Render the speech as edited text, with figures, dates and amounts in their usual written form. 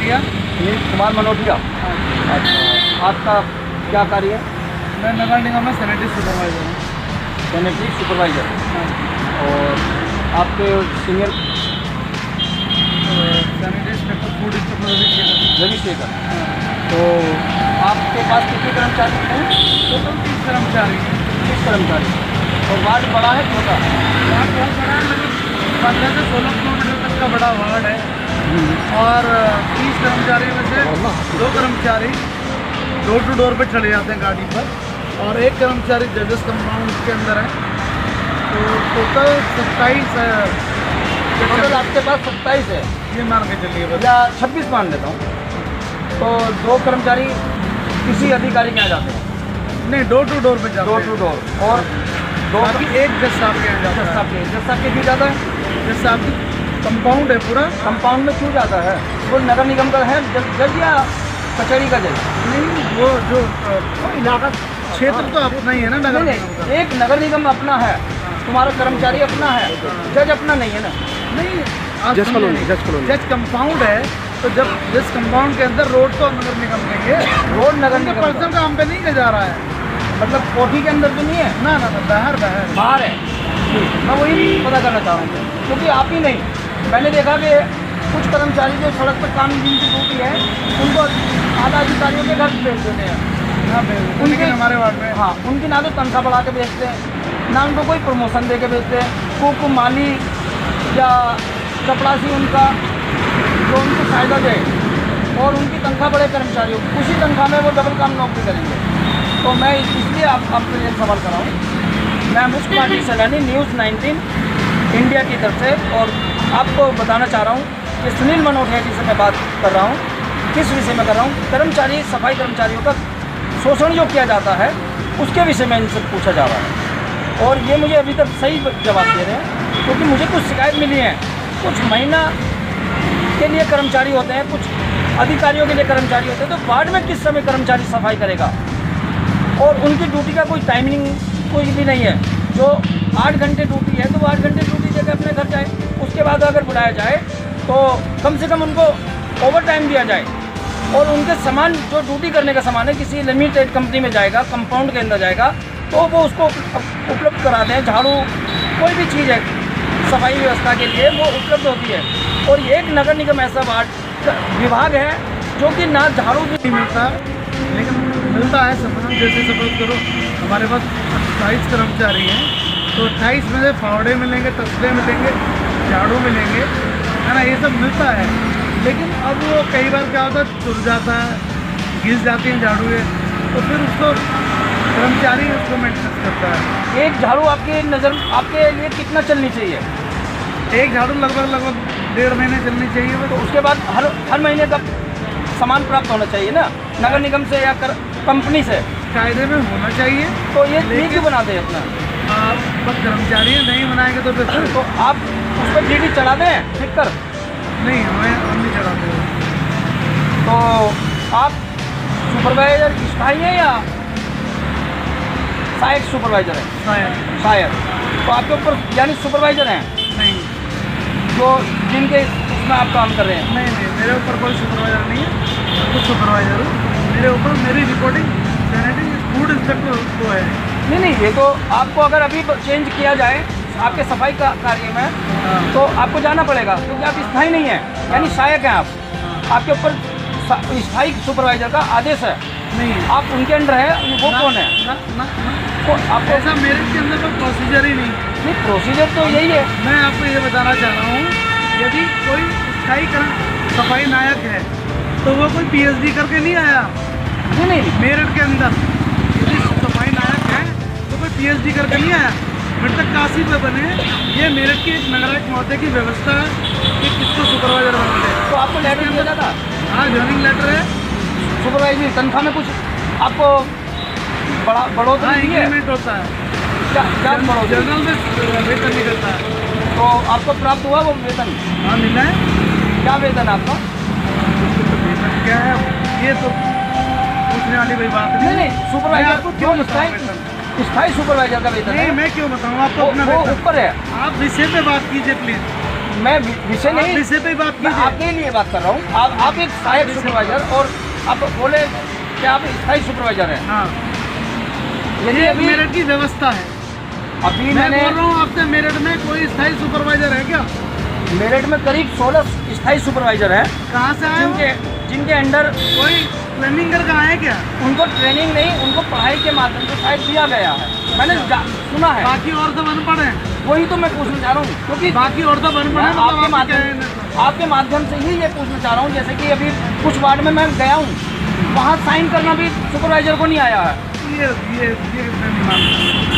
मनोटिया। सुनील कुमार मनोटिया। अच्छा, आपका क्या कार्य है? मैं नगर निगम में सैनिटरी सुपरवाइज़र हूँ। Sanitary supervisor. और आपके senior sanitary inspector, food inspector Ravi Shekhar. तो आपके पास कितने कर्मचारी हैं? टोटल 30 कर्मचारी हैं। 30 कर्मचारी। और वार्ड बड़ा है छोटा? वार्ड बहुत बड़ा है, मतलब 15 से 16 किलोमीटर तक का बड़ा वार्ड है। और 30 कर्मचारी में से 2 कर्मचारी डोर टू डोर पे चले जाते हैं गाड़ी पर, और 1 कर्मचारी जजेस कंपाउंड के अंदर है। तो टोटल 27 है। टोटल आपके पास 27 है, ये मान के चलिए बस। या 26 मान लेता हूँ। तो 2 कर्मचारी किसी अधिकारी के यहाँ जाते हैं? नहीं, डोर टू डोर पे जाते डोर हैं। To door. और 2 बाकी 1 जज साहब के यहाँ जाता है। जज साहब के भी जाता है? जज साहब की कंपाउंड है पूरा। कंपाउंड में क्यों जाता है? वो नगर निगम का है जज या कचहरी का जज? नहीं, वो जो इलाका क्षेत्र तो अपना ही है ना नगर निगम का। एक नगर निगम अपना है, तुम्हारा कर्मचारी अपना है, जज अपना नहीं है ना? नहीं, जज कॉलोनी जज कंपाउंड है। तो जब जज कंपाउंड के अंदर रोड तो नगर निगम का ही है। रोड नगर निगम का। पर्सनल काम पे नहीं जा रहा है, मतलब कोठी के अंदर तो नहीं है? ना ना ना, बाहर है। मैं वही पता करना चाह रहा हूँ, क्योंकि आप ही नहीं, मैंने देखा कि कुछ कर्मचारी जो सड़क पर काम जिनकी ड्यूटी है उनको आधा अधिकारियों के घर भेज देते हैं। उनके हमारे वार्ड में। हाँ, उनकी ना तो तनख्वाह बढ़ा के भेजते हैं, ना उनको कोई प्रमोशन दे के भेजते हैं। को माली या चपड़ासी उनका जो उनको फ़ायदा दे, और उनकी तनख्वाह बढ़े कर्मचारियों, उसी तनख्वाह में वो डबल काम नौकरी करेंगे। तो मैं इसलिए आपसे एक सवाल कर रहा हूँ। मैं मुस्क पार्टी सैलानी न्यूज़ 19 इंडिया की तरफ से, और आपको बताना चाह रहा हूँ कि सुनील मनोटिया जी से मैं बात कर रहा हूँ। किस विषय में कर रहा हूँ? कर्मचारी, सफाई कर्मचारियों का शोषण जो किया जाता है उसके विषय में इनसे पूछा जा रहा है, और ये मुझे अभी तक सही जवाब दे रहे हैं। क्योंकि मुझे कुछ शिकायत मिली है, कुछ महीना के लिए कर्मचारी होते हैं, कुछ अधिकारियों के लिए कर्मचारी होते हैं। तो वार्ड में किस समय कर्मचारी सफाई करेगा? और उनकी ड्यूटी का कोई टाइमिंग कोई भी नहीं है। जो 8 घंटे ड्यूटी है तो वो 8 घंटे ड्यूटी देकर अपने घर जाए। उसके बाद अगर बुलाया जाए तो कम से कम उनको ओवर टाइम दिया जाए, और उनके सामान जो ड्यूटी करने का सामान है किसी लिमिटेड कंपनी में जाएगा, कंपाउंड के अंदर जाएगा, तो वो उसको उपलब्ध करा दें। झाड़ू, कोई भी चीज़ है सफाई व्यवस्था के लिए वो उपलब्ध होती है। और ये एक नगर निगम ऐसा वार्ड विभाग है जो कि ना झाड़ू भी नहीं मिलता, लेकिन मिलता है संबंध। जैसे सपोज करो हमारे पास 28 कर्मचारी हैं, तो 28 में से फावड़े मिलेंगे, तस्ले मिलेंगे, झाड़ू मिलेंगे, है ना, ये सब मिलता है। लेकिन अब वो कई बार क्या होता है, चुर जाता है, घिस जाती हैं झाड़ू है, तो फिर उसको कर्मचारी उसको मेंटेनेंस करता है। एक झाड़ू आपकी नज़र आपके लिए कितना चलनी चाहिए? एक झाड़ू लगभग 1.5 महीने चलनी चाहिए। तो उसके बाद हर महीने का सामान प्राप्त होना चाहिए ना, नगर निगम से या कंपनी से? कायदे में होना चाहिए। तो ये क्यों बनाते हैं अपना? बस कर्मचारी नहीं बनाएंगे तो फिर तो आप उस पर डीडी चढ़ा दें ठीक कर? नहीं, हम नहीं चढ़ाते। तो आप सुपरवाइजर स्थायी है या सहायक सुपरवाइजर है? शायद। तो आपके ऊपर यानी सुपरवाइजर हैं? नहीं, जो जिनके उसमें आप काम कर रहे हैं? नहीं, मेरे ऊपर कोई सुपरवाइजर नहीं है। कुछ सुपरवाइजर हूँ, मेरे ऊपर मेरी रिपोर्टिंग सैनिटरी फूड इंस्पेक्टर को है। नहीं, ये तो आपको अगर अभी चेंज किया जाए आपके सफाई का कार्य में तो आपको जाना पड़ेगा, क्योंकि आप स्थायी नहीं हैं, यानी सहायक हैं आप। आपके ऊपर स्थायी सुपरवाइजर का आदेश है? नहीं, आप उनके अंडर है, वो कौन है? आपको ऐसा मेरे के अंदर कोई प्रोसीजर ही नहीं। प्रोसीजर तो यही है। मैं आपको ये बताना चाह रहा हूँ, यदि कोई स्थायी सफाई नायक है तो वो कोई PhD करके नहीं आया। नहीं, मेरठ के अंदर यदि सफाई नायक है तो कोई PhD करके नहीं आया। तक काशी पे बने, ये मेरठ की एक नगरायक महोदय की व्यवस्था है कि किसको सुपरवाइजर बनाते हैं। तो आपको लेटर मिला था? हाँ, जॉइनिंग लेटर है। सुपरवाइजर तनख्वाह में कुछ आपको बढ़ोतरी दी है? इंक्रीमेंट होता है। क्या बढ़ोतरी? जनरल में वेतन नहीं करता है। तो आपको प्राप्त हुआ वो वेतन? हाँ, मिला है। क्या वेतन आपका? वेतन क्या है ये तो पूछने वाली कोई बात नहीं, सुपरवाइजर को क्यों स्थायी सुपरवाइजर का वेतन नहीं, है? मैं क्यों बताऊँ आपको? अपना वो ऊपर है। आप विषय पे बात कीजिए प्लीज। मैं विषय नहीं, विषय पे बात मैं कीजिए। आपके लिए बात कर रहा हूँ। आप एक सहायक सुपरवाइजर और आप बोले कि आप स्थायी सुपरवाइजर हैं। हाँ, यदि ये अभी मेरिट की व्यवस्था है। अभी मैं मैंने बोल रहा हूँ आपसे, मेरिट में कोई स्थायी सुपरवाइजर है क्या? मेरठ में करीब 16 स्थायी सुपरवाइजर हैं कहाँ से आए हो? जिनके अंडर कोई ट्रेनिंग करके आए क्या? उनको ट्रेनिंग नहीं, उनको पढ़ाई के माध्यम से शायद दिया गया है, मैंने सुना है। बाकी और सब अनपढ़ हैं। वही तो मैं पूछना चाह रहा हूँ, क्योंकि बाकी और सब अनपढ़ मैं हैं, मतलब आपके माध्यम से ही ये पूछना चाह रहा हूँ। जैसे कि अभी कुछ वार्ड में मैं गया हूँ, वहाँ साइन करना भी सुपरवाइजर को नहीं आया है। ये मैं नहीं मानता।